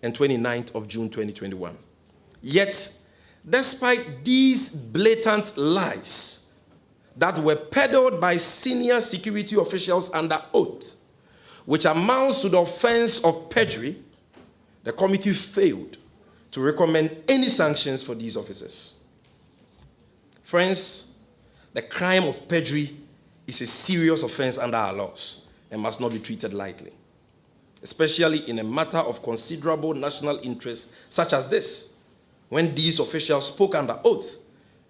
and 29th of June 2021. Yet, despite these blatant lies that were peddled by senior security officials under oath, which amounts to the offense of perjury, the committee failed to recommend any sanctions for these officers. Friends, the crime of perjury is a serious offense under our laws and must not be treated lightly, especially in a matter of considerable national interest such as this, when these officials spoke under oath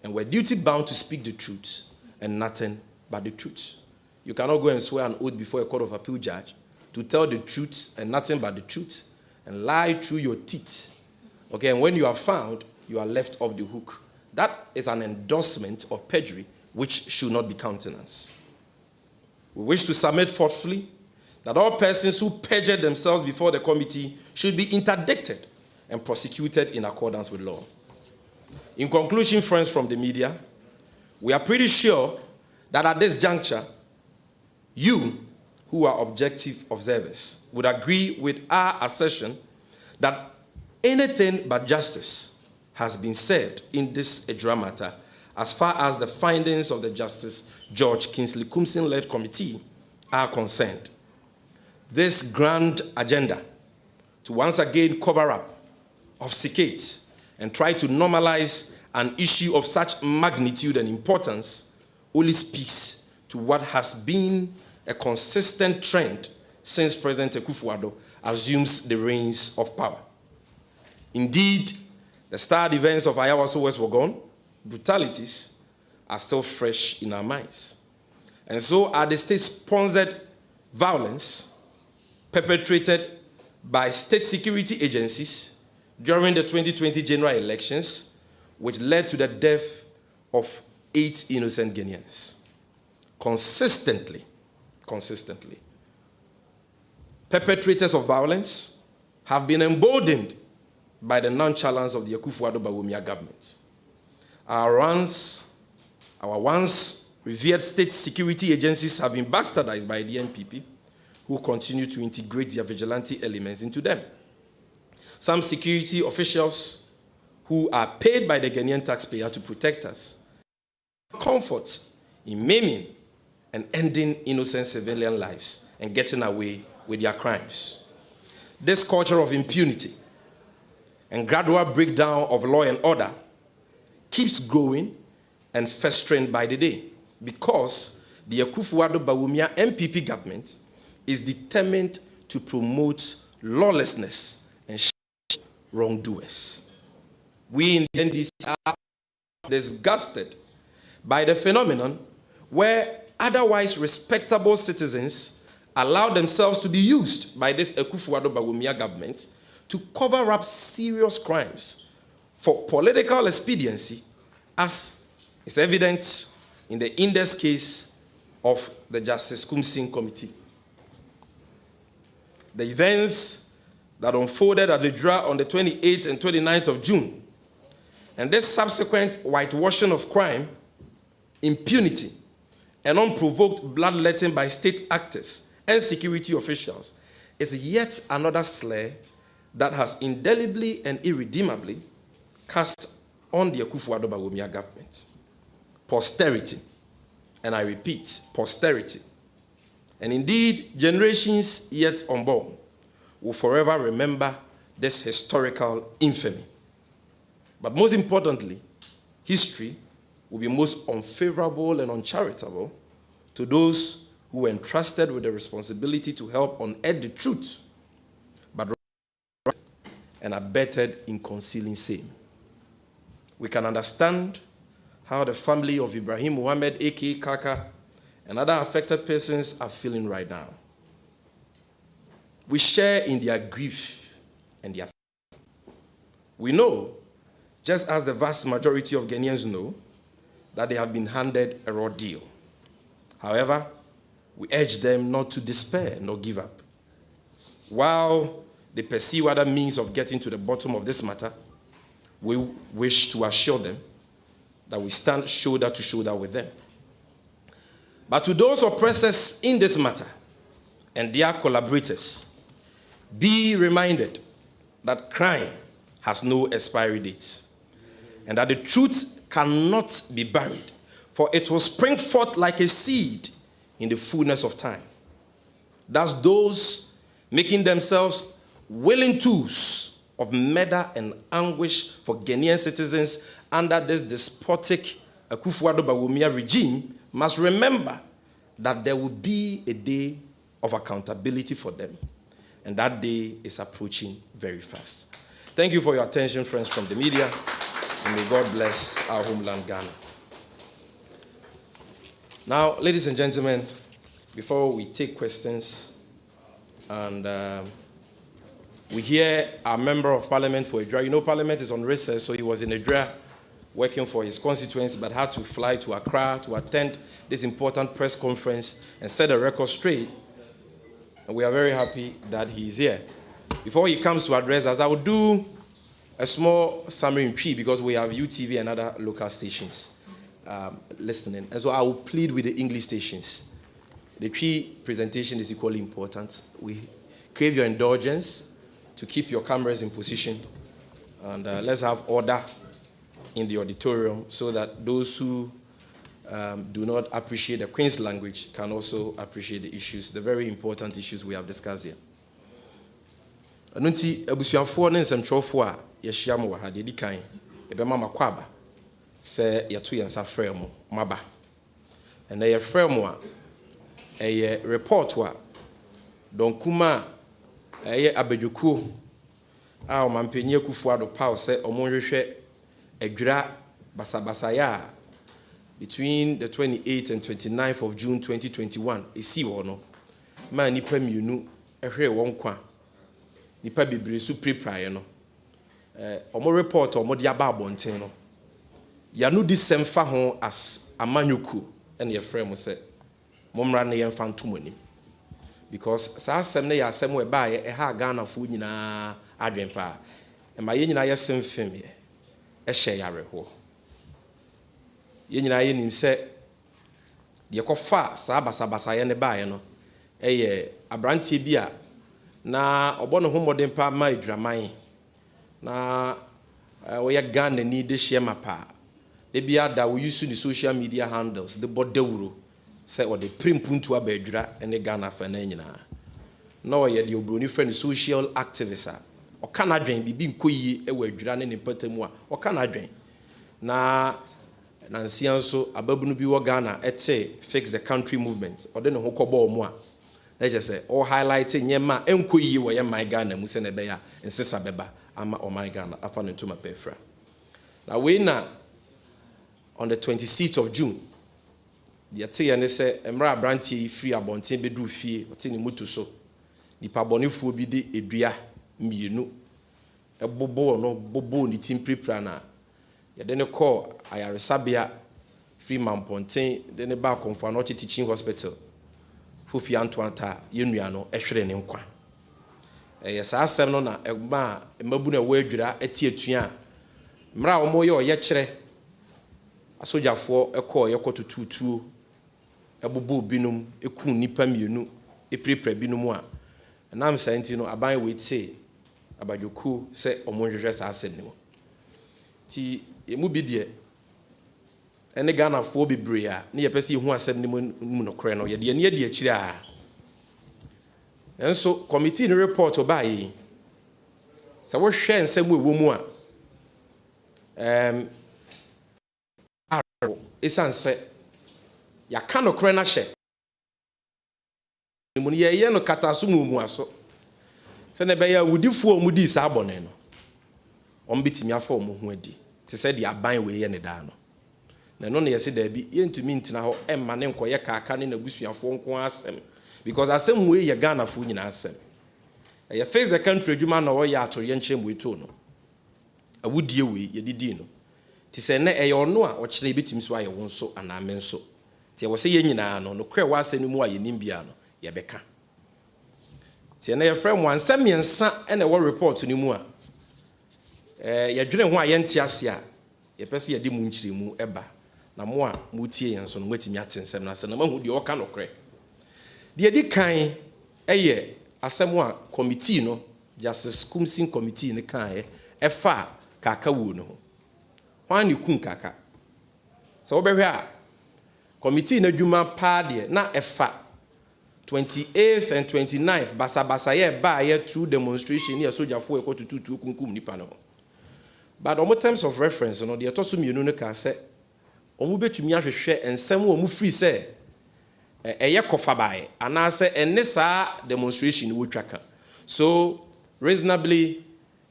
and were duty-bound to speak the truth and nothing but the truth. You cannot go and swear an oath before a court of appeal judge to tell the truth and nothing but the truth and lie through your teeth. Okay, and when you are found, you are left off the hook. That is an endorsement of perjury which should not be countenanced. We wish to submit forthfully that all persons who perjured themselves before the committee should be interdicted and prosecuted in accordance with law. In conclusion, friends from the media, we are pretty sure that at this juncture, you, who are objective observers, would agree with our assertion that anything but justice has been said in this Ejura matter as far as the findings of the Justice George Kingsley Kumsin-led committee are concerned. This grand agenda to once again cover up, obfuscate, and try to normalize an issue of such magnitude and importance only speaks to what has been a consistent trend since President Akufo-Addo assumes the reins of power. Indeed, the starred events of Ayawaso West Wuogon brutalities are still fresh in our minds. And so are the state-sponsored violence perpetrated by state security agencies during the 2020 general elections, which led to the death of 8 innocent Guineans. Consistently, perpetrators of violence have been emboldened by the nonchalance of the Akufo-Addo Bawumia government. Our once revered state security agencies have been bastardized by the NPP, who continue to integrate their vigilante elements into them. Some security officials who are paid by the Ghanaian taxpayer to protect us comfort in maiming and ending innocent civilian lives and getting away with their crimes. This culture of impunity and gradual breakdown of law and order keeps growing and festering by the day because the Akufo-Addo Bawumia MPP government is determined to promote lawlessness and wrongdoers. We in the NDC are disgusted by the phenomenon where otherwise respectable citizens allow themselves to be used by this Akufo-Addo Bawumia government to cover up serious crimes for political expediency, as is evident in the index case of the Justice Kumsin Committee. The events that unfolded at Ejura on the 28th and 29th of June, and this subsequent whitewashing of crime, impunity, and unprovoked bloodletting by state actors and security officials is yet another slur that has indelibly and irredeemably cast on the Akufo-Addo Bawumia government. Posterity, and I repeat, posterity, and indeed generations yet unborn, will forever remember this historical infamy. But most importantly, history will be most unfavorable and uncharitable to those who were entrusted with the responsibility to help unearth the truth, but and abetted in concealing same. We can understand how the family of Ibrahim Muhammad, a.k.a. Kaka, and other affected persons are feeling right now. We share in their grief and their pain. We know, just as the vast majority of Ghanaians know, that they have been handed a raw deal. However, we urge them not to despair nor give up. While they pursue other means of getting to the bottom of this matter, we wish to assure them that we stand shoulder to shoulder with them. But to those oppressors in this matter and their collaborators, be reminded that crime has no expiry date, and that the truth cannot be buried, for it will spring forth like a seed in the fullness of time. Thus those making themselves willing tools of murder and anguish for Ghanaian citizens under this despotic Akufo-Addo Bawumia regime must remember that there will be a day of accountability for them, and that day is approaching very fast. Thank you for your attention, friends from the media, and may God bless our homeland, Ghana. Now, ladies and gentlemen, before we take questions, and we hear our member of parliament for Ejura. You know, parliament is on recess, so he was in Ejura working for his constituents, but had to fly to Accra to attend this important press conference and set the record straight. And we are very happy that he's here. Before he comes to address us, I will do a small summary in Twi, because we have UTV and other local stations listening. And so I will plead with the English stations. The Twi presentation is equally important. We crave your indulgence to keep your cameras in position, and let's have order in the auditorium so that those who do not appreciate the Queen's language can also appreciate the issues, the very important issues we have discussed here. Anunti abusuafo ne nsɛmtwerɛfo a yɛhyia mo wɔ ha de di kan ebɛma makwaba sɛ yɛto yɛn nsa frɛ mo maba ɛna yɛfrɛ mo a ɛyɛ report a donkuma ɛyɛ abadwokuo a ɔmampanyin Akufo-Addo paw sɛ ɔmo nhwehwɛ Ejura basabasaya between the 28th and 29th of June 2021 esi wɔ no ma nipa mienu ɛhwɛ wɔn kwa nipa bebree su preprae no ɔmo report ɔmo de aba abɔnten no yanu di semfa ho as amanyuku ɛna yɛfrɛ mo sɛ momra ne yɛmfa ntom anim, because saa asɛm ne yɛ asɛm wɔ ba yɛ ɛha Ghana fo nyinaa adwen pa ɛma yɛ nyinaa yɛsem fem yɛ ɛhyɛ yareho yɛ nyinaa yɛ nim sɛ deɛ kɔfa saa basabasa yɛ ne ba yɛ no ɛyɛ abrantie bi a na ɔbɔ ne ho mmɔden pa ma Ejuraman na wɔyɛ Ghana ni de hyɛ ma pa de bia da wo use the social media handles de bɔ dawuro sɛ ɔde primpuntu aba Ejura ne Ghana fa na nyinaa na ɔyɛ de obroni friend social activist a ɔka na adwen bibi nkoyie ɛwɔ Ejura ne patamu a ɔka na adwen na nansia nso ababunu bi wɔ Ghana ɛte fix the country movement ɔde ne ho kɔbɔ ɔmo a na kyerɛ sɛ ɔ highlight nyɛma enkoyie wɔ yɛ my Ghana mu sɛ ne bɛya nsesa bɛba ama ɔman Ghana afa ne ntoma pɛfra na we na on the 26th of June the ate ne se emra abrantie free abonten bedu fie ɔte ne moto so nipa bɔnefuo bi de edua mienu ebobo no bobo ni tim prepare na yɛde ne call ayaresabea free mamponten de ne ba konfa no teaching hospital fofi antoanta yenua no ehwere ne nkwa saa asɛm no na egba mabu na ɛwɔ Ejura atiatua mra a ɔmo yɛ ɔyɛ kyerɛ asogyafoɔ ɛkɔ yɛkɔtotutuo ɛbobo binum eku nipa mienu eprepre binum a nam santi no aban wete abadwoku sɛ ɔmo nhwehwɛ saa asɛm ne mo ti emu bi de ene Ghana fo bebree a ne yɛpɛ sɛ yɛhu asɛm ne mu no korɛ no yɛde ne yɛde akyire a enso committee no report obayi sɛ wo hwɛ nsɛm ɛwɔ mu a esan sɛ yaka no korɛ na hyɛ mu ne yɛ no kataso mu aso sɛ ne bɛyɛ wudifoɔ mu di saa bɔne no ɔmbetimi afa ɔmo ho adi te sɛ de aban we yɛ ne daa no na no ne yɛse da bi yɛntumi ntina hɔ ɛmma ne nkɔyɛ kaaka ne nabusuafoɔ nko asɛm, because asɛm we yɛ Ghana fo nyina asɛm ɛyɛ face the country adwuma na ɔyɛ ato yɛ nkyɛm we to no awudie we yɛdidi no ti sɛ ne ɛyɛ ɔno a ɔkyerɛ betimi so ayɛ won so aname nso ti yɛ wɔ sɛ yɛ nyinaa no korɛ wɔ asɛm mu a yɛnim bia no yɛbɛka ti na yɛfrɛ mo ansɛm yɛnsa ɛna ɛwɔ report no mu a yɛdwene ho a yɛnte ase a yɛpɛ sɛ yɛde mu nkyire mu ɛba na mo a mutie yɛn so no matimi atensɛm na sɛ na mahu deɛ ɔka no korɛ deɛ di kan ɛyɛ asɛm a committee no Justice Kumsin Committee in the Kai, Efa Kaka Wuno. Why kun Kaka? So over here, committee in the Juma Party, not Efa 28th and 29th, Basa ye ba ye through demonstration here, soldier for to kunkum nipano. But on terms of reference, no, the atosum you know ka say, omu betumi ahwehwe ensem wo mu free say, eye kofa bae, ana say enne saa demonstration wo twaka. So reasonably,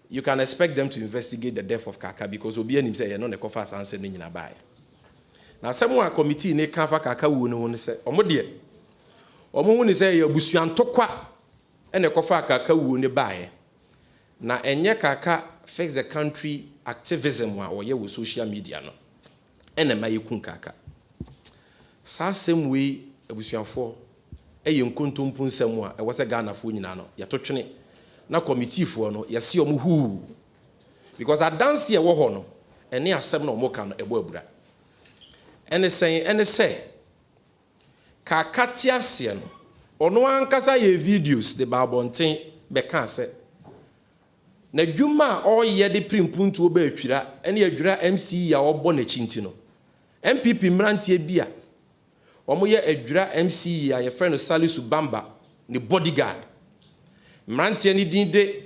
you can expect them to investigate the death of Kaka because obi anim say ye no ne kofa sanse no nyina bae. Na semwa committee ne kanfa Kaka wo no say, omo de omo hu ne say ye busuantokwa ene kofa Kaka wo ne bae. Na enye Kaka fix the country activism or ye with social media no. Ene ma ye kun Kaka. Sa same way abusuanfo eye nkontompo nsem a e wose Ghana fo nyina no ye to twene na committee fo no ye se omo hu because adanse ye wo ho no ene asem na omo ka no ebo abura ene say Kaka tiase no ono ankasa ye videos de babonten be kan say na dwuma oyɛ de primpuntu oba atwira ene adwira MC ya obɔ na chinti no MPP mrantie bia omo ye adwira MC ya ye friend Salisu Bamba ne bodyguard mrantie ni din de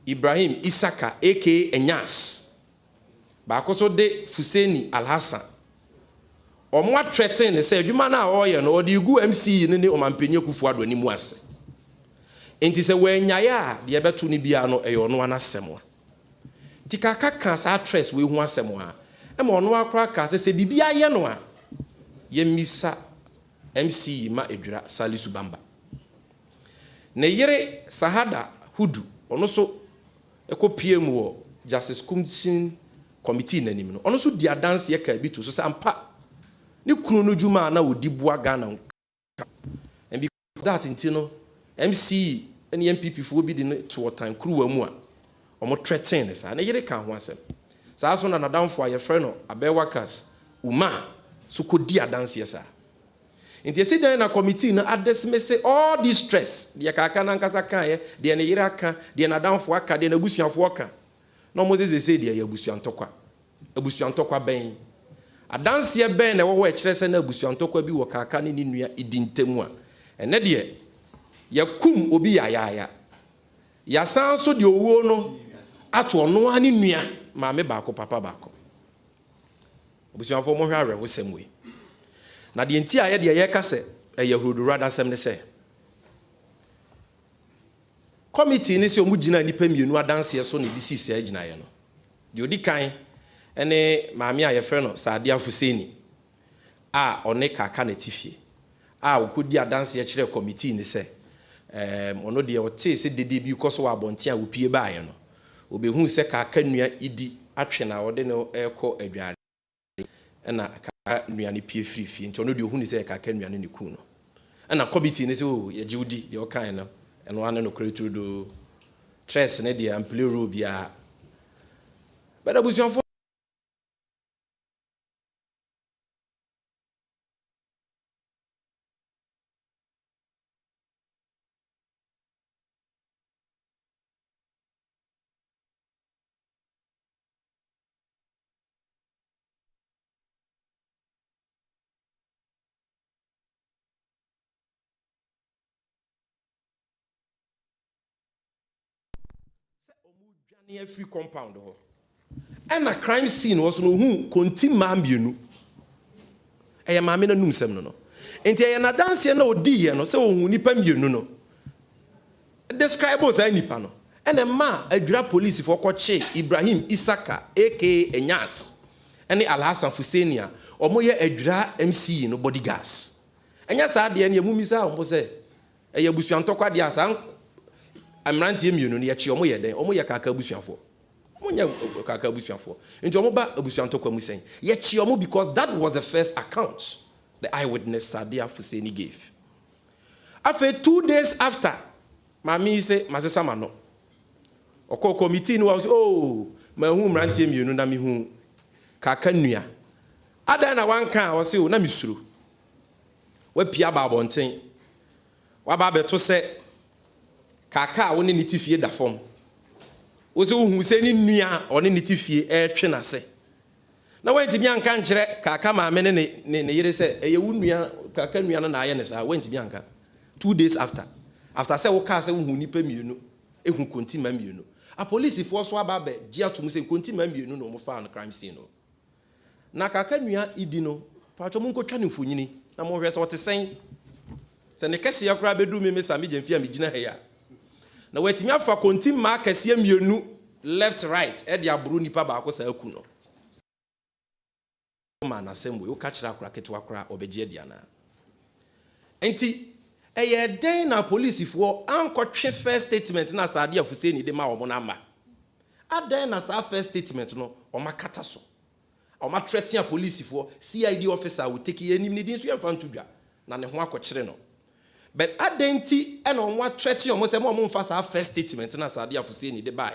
Ibrahim Isaka aka Enyas ba koso de Fuseni Alhassan omo atretin ne say adwuma na oyɛ no odi gu MC ne omampenye kufu ado ani mu ase enti se wanyaya de beto ni bia no eyo no anasem a ti Kaka kan sa stress we hu asem a e ma ono akra ka se bibia ye no a ye misa MC ma edwira Salisu Bamba ne yere Sahada Hudu ono so ekopie mu wo Justice Kumsin Committee nanim no ono so di adanse ye ka bi to so se ampa ni kunu no djuma na odi bua Ghana and because that intino MC and MPP for be to time crew mu a omo threaten sa na yere kan ho asem sa so na down for your friend no abe workers uma so kodi adanse sa nti esi dan na committee na adesmese all this stress de Kaka na nkasa kan ye de na yere aka de na down for aka de na busuafo aka no mo ze de ya busuantokwa ben adanse ben na wo kire se na busuantokwa bi wo Kaka ne ni nua idintemu a ene de yakum obi ya san so de owo no ato ono ani nua maame baako papa baako obusuanfo mo hwa arewo semwe na de enti aye de ye ka se Ejura rada sem ne se committee ni se omu gina nipa mienu adanse so ne disi se agina ye no de odi kan ene maame aye frɛ no Sadia Fuseni a one Kaka na tifie a okodi adanse ye kire committee ni se ono de ote se dede bi koso wa bonte a opie baaye no obehu se Kaka nua idi atwe na ode no ekọ adware na Kaka nua ne pie frifie nti ono de ohu ni se Kaka nua ne ku no na committee ni se o ye jiudi de okan no eno ane no kretu do stress ne de ample ro bia bada busuanfo near free compound ho and a crime scene was no who konti mambienu e maame na numsem no enti e na dance na odi ye no se ohun nipa mbienu no describe us nipa no and ma adwira police for koche Ibrahim Isaka aka Enyas and Alhassan Fusenia omo ye adwira MC no bodyguards enya sa de ne mumisa omo se e ye busuantokwa de asan amrantie mienu no ye chi omo ye den omo ye Kaka busuanfo omo nya Kaka busuanfo nti omo ba busuantokwa mu sen ye chi omo because that was the first account the eyewitness Sadia Fuseni gave. After 2 days after mami say masesa ma no okọ committee no was oh ma hu mrantie mienu na mi hu Kaka nua ada na wan kan was o na misuro wa pia ba bonten wa ba beto se kaka woni ne tifie da fom wo se hu se ni nua oni ne tifie twe na se na wantimi anka nkyere kaka ma me ne yere se eye wo nua kaka nua no na aye ne sa wantimi anka 2 days after say wo ka se wo hu nipa mienu ehu konti ma mienu a police fo so aba be gia to mu se konti ma mienu no mo fa no crime scene no na kaka nua idi no pacho mu nkotwa ne mfonyini na mo hwe se wote sen se ne kese yakura bedu me mesa me gemfia me gina he ya na watimi afa konti ma kese mienu left right e de aburu nipa ba ko sa aku no man assembly wo ka kira akura ketwa akura obegie dia na enti eye den na police fo ankotwe first statement na Saade Afuseni de ma wo na ma aden na sa first statement no o makata so o ma threaten police fo CID officer will take enim ni din so yem fan tudwa na ne ho akokire no but adenti e no wa threaten o mo se mo mfa sa first statement na Saade Afuseni de ba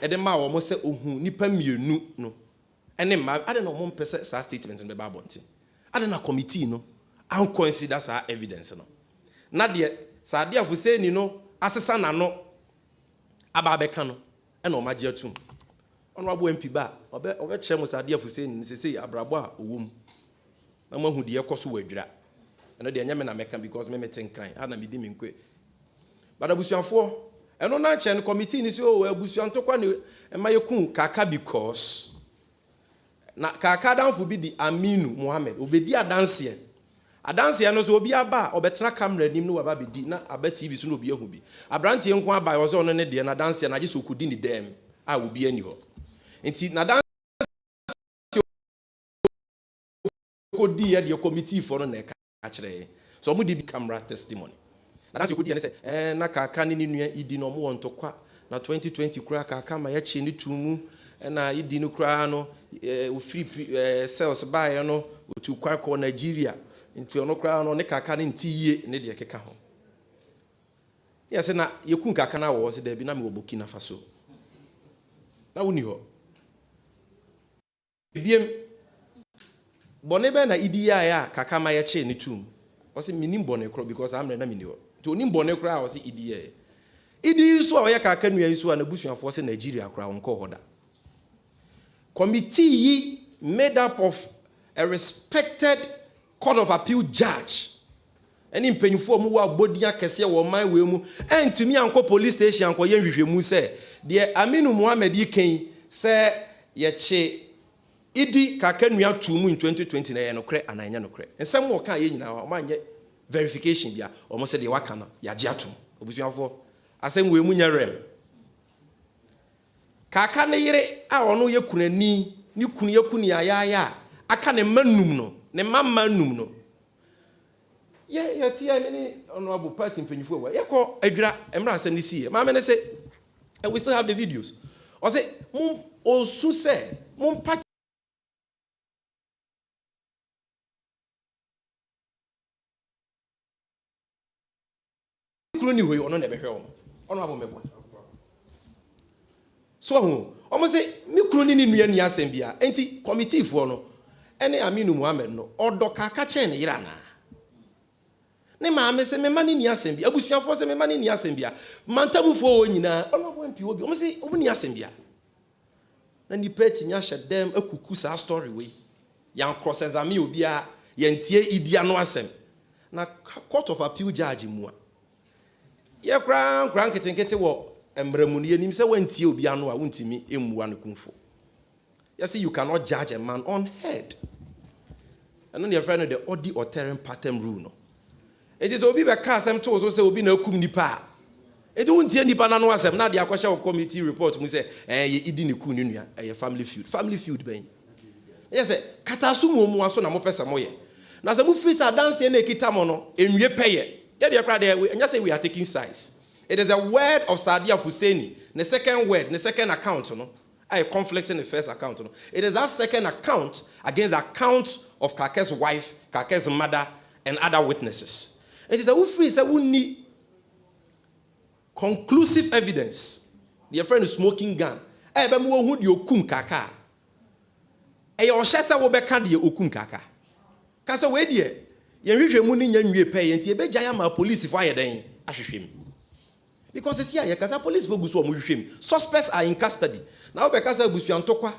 e de ma wo mo se ohun nipa mienu no ene ma ade no mo mpese sa statement no be ba bonti ade na committee no an consider sa evidence no na de Saade Afuseni no asesa na no aba be ka no ene o magye atum ono abo MP ba obe che mo Saade Afuseni sesei abrabo a owom na mo hu de yekoso wadwira eno de nyame na meka because me meten kan ana me di me nkwe bada busuanfo eno na che no committee ni so abusuanto kwa ne emayeku kaka because na kaka danfo bi di Aminu Mohammed obedi adanse no so obi aba obetena camera nim no waba bedi na aba TV so no obi ahu bi abrantie nko aba yo so no ne de na danse na je so kudi ni dem a obi ani ho enti na danse kodi ya de committee for no na ka kire so mo di camera testimony na danse kodi ya ne se na kaka ni nua idi no mo wontokwa na 2020 kura kaka ma ya chi ni tumu na idi no kura no o free sales buy no otu kwa ko Nigeria nti ono kura no ne kaka ne ntiye ne de keka ho yese na yekun kaka na wo se da bi na me oboki na faso na woni ho biem bone be na idi ya kaka ma ya che ne tum o se minim bone kro because am na mini ho to onim bone kro o se idi ye idi so o ya kaka nua isu na busuafo se Nigeria kra won ko hoda committee made up of a respected Court of Appeal judge. Any mpenyufo mu wa bodia kese wo man we mu entumi anko police station anko ye nhwehwemu se de Aminu Mohammed yiken se ye che idi kakanua tumu in 2020 na ye no kre ananya no kre ensem wo kan ye nyina o ma nye verification bia o mo se de waka na ya je atom obusuafo asem we mu nya rem kaka ne yire a ono ye kunani ni kunu ye kunu ya aka ne manum no ne mamma num no ye tia me ni honorable party mpenyufo wa ye ko adwira emra asem ni sie ma me ne say and we still have the videos o say mum osu say mum pa kunu ni hoyi ono na be hwe honorable mebo so hu o mo say mi kunu ni nua ni asem bia enti committee fo no ene Aminu Mohammed no odo kaka chen yira na ne ma me se me mani ni asem bia abusuafo se me mani ni asem bia mantamufo nyina ono mpi obi o mo say o ni asem bia na ni peti nya hyedem akuku sa story we yan cross examine obi a yentie idia no asem na Court of Appeal judge mu a ye kran ketenkete wo emramu ne nim se wantie obi ano a wontimi emmuwa ne kumfo. You see, you cannot judge a man on head. And then your friend the odi or terrain pattern rule. No, it is obi be cast them to also say obi na kum nipa. It don't hear nipa na no asem. Now the Akwasha committee report we say ye idi ne kun nua a family feud ben. Yes, katasu mu aso na mo pesa mo ye. Na se mu free sa dance na ekita mo no enwie peye. Ye de kra there and just say we are taking sides. It is a word of Saade Afuseni. The second word, the second account, no. I conflict in the first account. No? It is that second account against the account of Kake's wife, Kake's mother, and other witnesses. It is a free, so we need conclusive evidence. Their friend is smoking gun. Eh, but we who you kum kaka. Eh, your shesa will be candy okun kaka. Kasa we dear. Ye rich money yan we pay and be jaya ma police fire then. Ashishim. Because it's here, the police suspects are in custody. Now, because of Busuantokwa,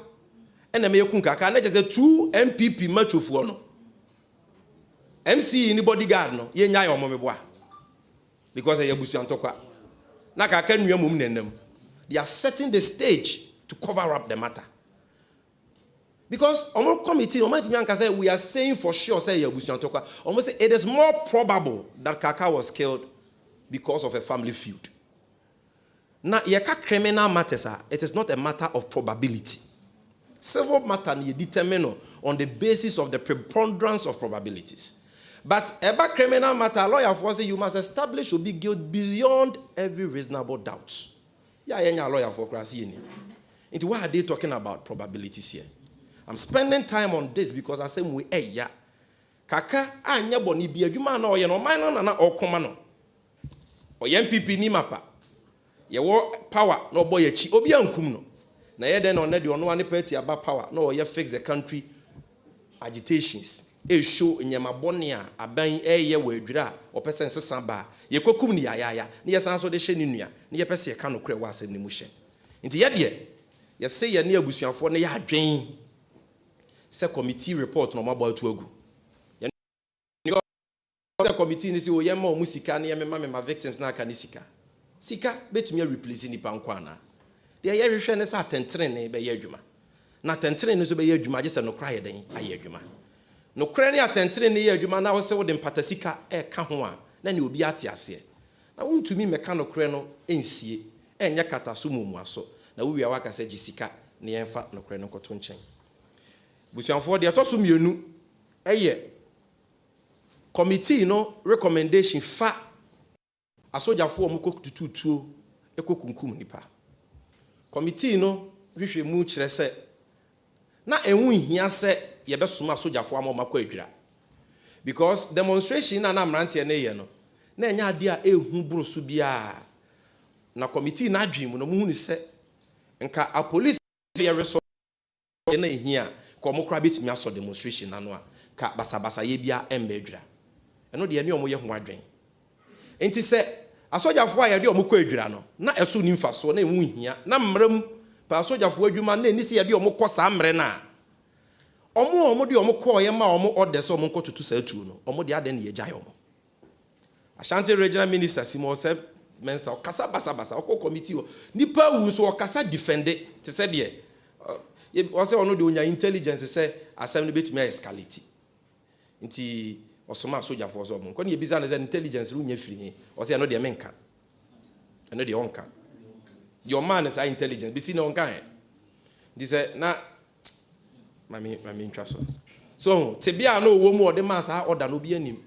and the Mayokunka, can I just say 2 MPP macho for no? MC in the bodyguard, no, ye nyai or momeboa. Because they are Busuantokwa. Naka can you mum them? They are setting the stage to cover up the matter. Because on committee, we are saying for sure, say Busuantokwa, almost say it is more probable that Kaka was killed because of a family feud. Now, criminal matters, it is not a matter of probability. Civil matter you determine on the basis of the preponderance of probabilities. But about criminal matter, lawyer for say you must establish or be guilty beyond every reasonable doubt. Yeah, lawyer for crasi. Into why are they talking about probabilities here? I'm spending time on this because I say we yeah. Kaka anya boni bi adwuma na oye no man na okoma no. Oye MPP ni mapa. Ye wo power no boy echi obi ankum no. Na ye den on de ono ane party aba power no ye fix the country agitations. E show nyama bone a aban eye wa adwira opese nsesa ba. Ye kokum ni ya. Ni ye san so de hye ni nua. Ni ye pese ye ka no kure wa asem ni mu hye. Nti ye de ye say ye ne abusuafo ne ye adwen. Se committee report no mabɔ to agu. The committee ni si o yema o musika na yema me victims na aka ni sika. Sika betumi replace ni pa nkwa na. De ye hwehwe ne sa tentere ne be ye adwuma. Na tentere ne so be ye adwuma je se no kra ye den aye adwuma. No kra ne atentere ne ye adwuma na wo se wo de mpata sika e ka ho a na ne obi ate ase. Na wontumi meka no kra no ensie enye kata so mumuaso. Na wo wia waka se ji sika ne yemfa no kra no koto nchen. Busuanfo de atoso mienu eye committee no recommendation fa asojafo omko tututuo ekokunkum nipa. Committee no hwehwe mu kire se na enwu hia se ye besoma asojafo amoma kwa adwira. Because demonstration na amrante na ye no na enya ade a ehu broso bia na committee na adwim no mu hu ni se nka a police ye reso na ehia komo kra betimi aso demonstration na no a ka basabasa ye bia emba adwira. Eno de ne omo ye ho adwen. Enti se asojafo a ye de omo kɔ adwira no na eso ni mfaso na enwu hia na mmram pa asojafo adwuma na eni se ye de omo kɔ sa mmre na omo de omo kɔ ye ma omo order so omo nkɔtutu sa atu no omo de ade ne ye gyae omo. Ashanti regional minister Simo se mensa okasa basabasa okɔ committee o nipa wu so okasa defende te se de o se ono de onya intelligence se asem ne betumi escalate. Nti osoma soja for so mo ko ne biza na intelligence ru nya firi o se no de menka eno de onka your man is intelligence bi si na onka e di se na mami ntwa so te bia na owo mu o de ma sa order no bi anim.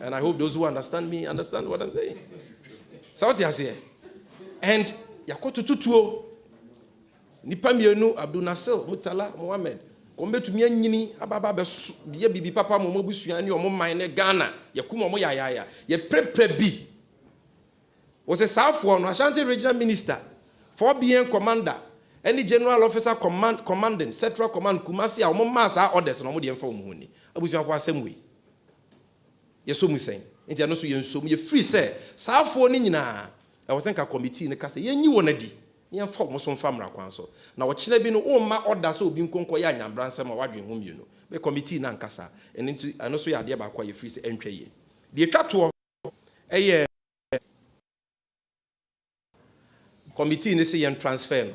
And I hope those who understand me understand what I'm saying. So what you say? And yakoto tutuo nipa mienu Abdul Nasir Mutala Mohammed ombetumi anyini ababa be de bibi papa mo mabusua ne omo man ne Ghana yakum omo ya ye prepre bi was a Southford no Ashanti regional minister 4BN commander any general officer commanding central command Kumasi a omo masa orders no mo de emfa omo honi abusua for asem we ye so mu sen enti ano so ye nsom ye free say Southford ni nyina e was nka committee ne kase ye nyi wonadi ye mfa mo so mfa mra kwan so na wo kire bi no o ma order so obi nkonko ya anyambransa ma wadwen ho mienu be committee na nkasa enti ano so ya de ba kwa ye free say entwe ye de twato eye committee ne say ye transfer no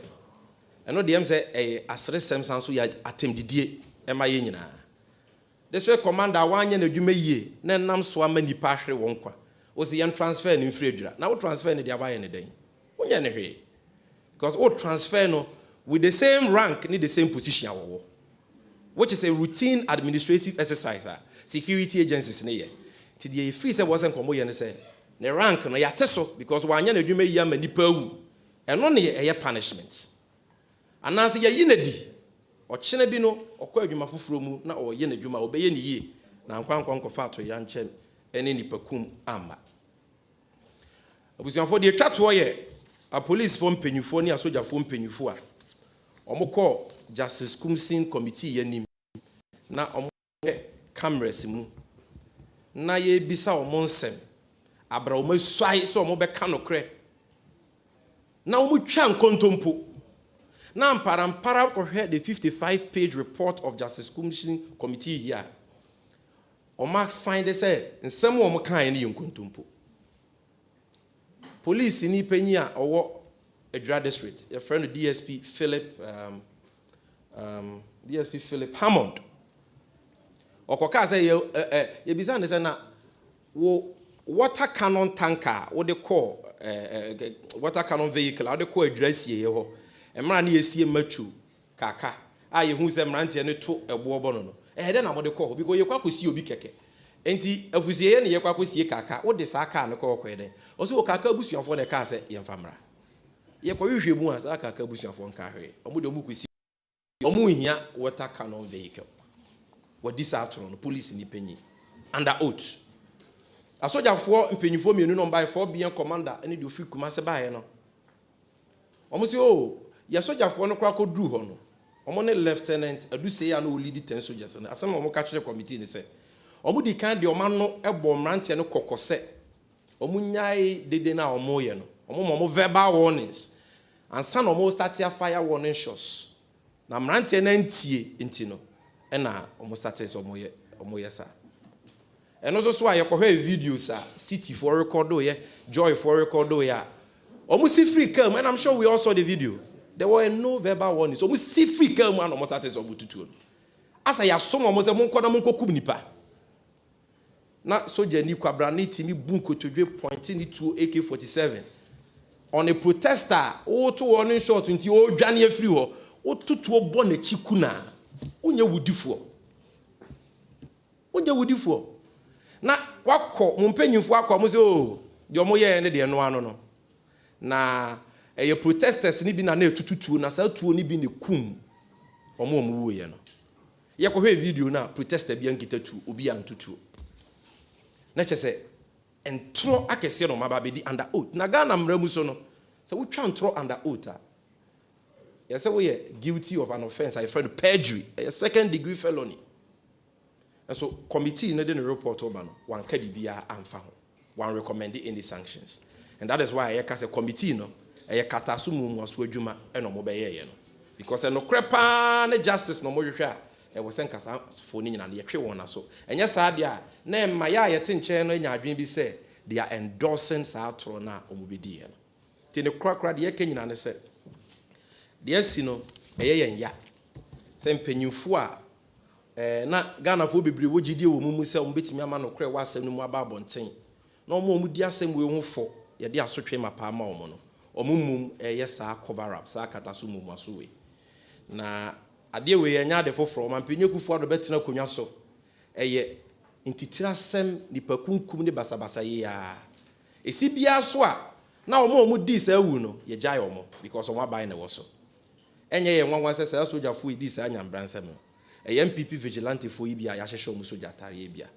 eno de em say asre semsan so ya atemdidie e ma ye nyina district commander wanye na dwuma yie na nam so ama nipa hwe won kwa o say ye transfer ni mfiri adwura na wo transfer ne de abaye ne den wonya ne hwe. Because all transfer no with the same rank need the same position which is a routine administrative exercise. Security agencies ne ye. Ti the free say wasn't komo ye ne say ne rank no ya teso because wanya na dwuma yi ama nipa wu. Eno ne ye punishment. Ananse ye yi na di. O kene bi no okọ adwuma foforo mu na o ye na dwuma obeye ne yie na nkwankwa fa ato ya nche ene nipa kum amba. Abusuafo de twato ye a police for mpenyufo ni asoja for mpenyufo a omukọ justice kumsin committee yanim na omo cameras mu na ye bisa omo nsem abra omo swai so omo be ka nokre Now we try and contempo. Now parampara heard the 55-page report of Justice Commission Committee here. Oma find they say in some way kind in contempo. Police in Ipenya or Ejura district, your friend DSP Philip Hammond. Okoka say you bizarre say na water cannon tanker, what they call water cannon vehicle, how they call address ye ho. E mra na yesie matu kaka. A ye hu say mrante ne to ebo obo no. Then na what they call because you kwakosi obi keke. Enti afusie ye ne ye kwakosi kaka. What the saka no call kwede. Oso kaka abusuafo ne ka say ye mfamra. Ye kwahwehwe mu asa kaka abusuafo nka hwe. Omo de omu kwesi omu hia water cannon vehicle. What this outron the police in the penny under oath. A soldier for penny for me no by 4 being commander and do free kumase by no. Almost oh, ya soldier for no crack drew hono. Omone lieutenant, I do say I know lead 10 soldiers and some of catch the committee and say. Omu di kind the man no a bomb ranty no kokose. Omunyai de na omoye no. Omo verbal warnings. And some almost start fire warning shots. Na mranty na ntie intino. Ena almost started omoye sa. And also so I heard videos city for record joy for record almost see free come and I'm sure we all saw the video. There were no verbal warnings. Almost see free come and almost started omututu. As I assume almost monko kubnipa. Na soldier ni kwabra ni timi bunko to dwe pointing to AK-47 on a protester o to warning shot nti o dwane afiri ho o tutu obo na chikuna. Unye wudifo. Na wako mumpanyimfo akwa mo se o de omo ye ne de no ano no. Na eye protesters ni bi na etututuo na sa tuo ni bi ne kum omo wo ye no. Ye ko hwe video na protester bi ankita tu obi antutuo. Na chese entro akese no maba be di under oath. Na Ghana mramu so no. Se wo twa ntro under oath a you say we are guilty of an offense. I find perjury, a 2nd-degree felony. And so, committee in the report over one KDBR and found one recommended any sanctions, and that is why I cast a committee no a katasumu was wejuma and no mobile because no crepa justice no more share. I was sent as phoning and the actual one so. And yes, I dear name my yatin chain in your dream be said they are endorsing Satrona Omubidi. Tin the crack the Kenyan and said. Yes, you know, ya. Same penyufua. Na Ghana for bebre wo gidi wo mumu se ombetimi ama no kre wasem no mu aba bonten. Na omo mu di asem we hu fo. Ye de asotwe mapa ama omo no. Omumum ye sa cover up, sa kataso mumu aso we. Na ade we enya de foforo man penyekufu ado betena konwa so. Eye intitira sem nipa kunkum ne basabasa ye ya. Esi bia so a na omo di sa wu no ye gyae omo because omo aban na wo so. Enye ye nwanwa se sa soldier fo idi sa anyambransem no e MPP vigilante fo yi bia ya hyehye omu soldier tare bia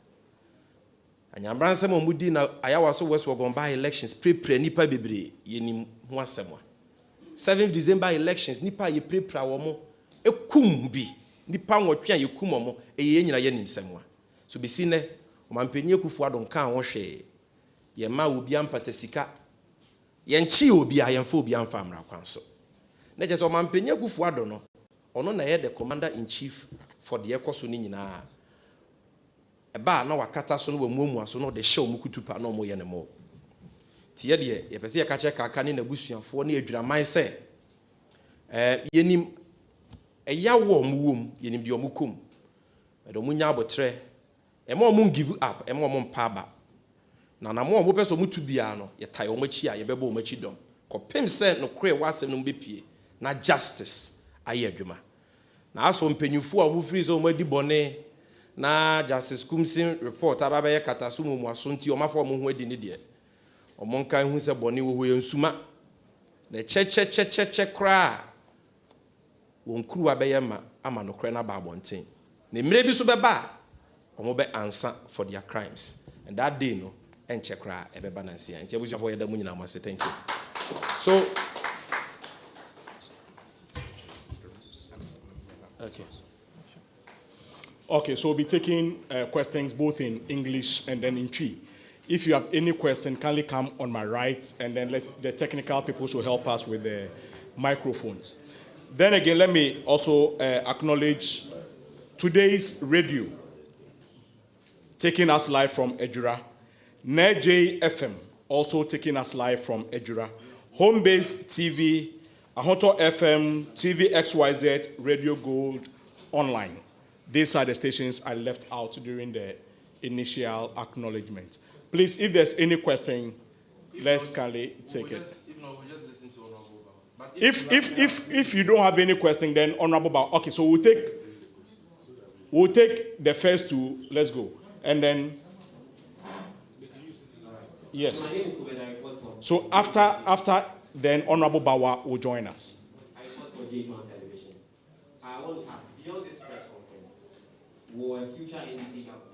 anyambransem omu di na ayawa so West Wagon by elections pre nipa bebre yenim ho asemwa 7th December elections nipa ye pre wo mo ekum bi nipa nwotwe ye kum mo ye nyina ye nimsemwa so besi ne omampenye kufu adonka ho hwe ye ma obi ampata sika ye nchi obi a ye mfa obi amfa amra kwan so. Na just o mampenya gufu ado no ono na ye the commander in chief for the ekoso ni nyina eba na wakata so no wamuamu aso no de hye omukutupa na omo ye ne mo tie de ye pese ye ka che kaka ni na busuafo na adwiraman se yenim eyawo omuwom yenim de omukum edo munya abotre ema omu give up ema omu mpaba na na mo pese omutu bia no ye tae omachi a ye bebo omachi dom kopem se no kre wasem no mbepie na justice aye adwuma na as for mpenyufu a wo free so mo di bone na Justice Commission report ababa ye kataso mu aso nti o mafo mo ho adi ne de o mo nkan hu se bone wo ho ye nsuma na che kra won kuru abaye ma ama no kra na ba bonten na mire bi so beba o mo be answer for their crimes and that day no enche kra e beba na nsia nti abusu for ye da mu nyina mo say thank you. So okay, so we'll be taking questions both in English and then in Twi. If you have any question, kindly come on my right, and then let the technical people will help us with the microphones. Then again, let me also acknowledge today's radio, taking us live from Ejura. NDC FM, also taking us live from Ejura. Home Base TV, Ahoto FM, TV XYZ, Radio Gold, online. These are the stations I left out during the initial acknowledgement. Please, if there's any question, let's kindly take it. If not, we'll just listen to Honorable Bao. But If you don't have any question, then Honorable Bao. Okay, so we'll take the first two. Let's go, and then yes. So after then Honorable Bawa will join us. I fought for J1 celebration. I want to ask, beyond this press conference, will a future NDC government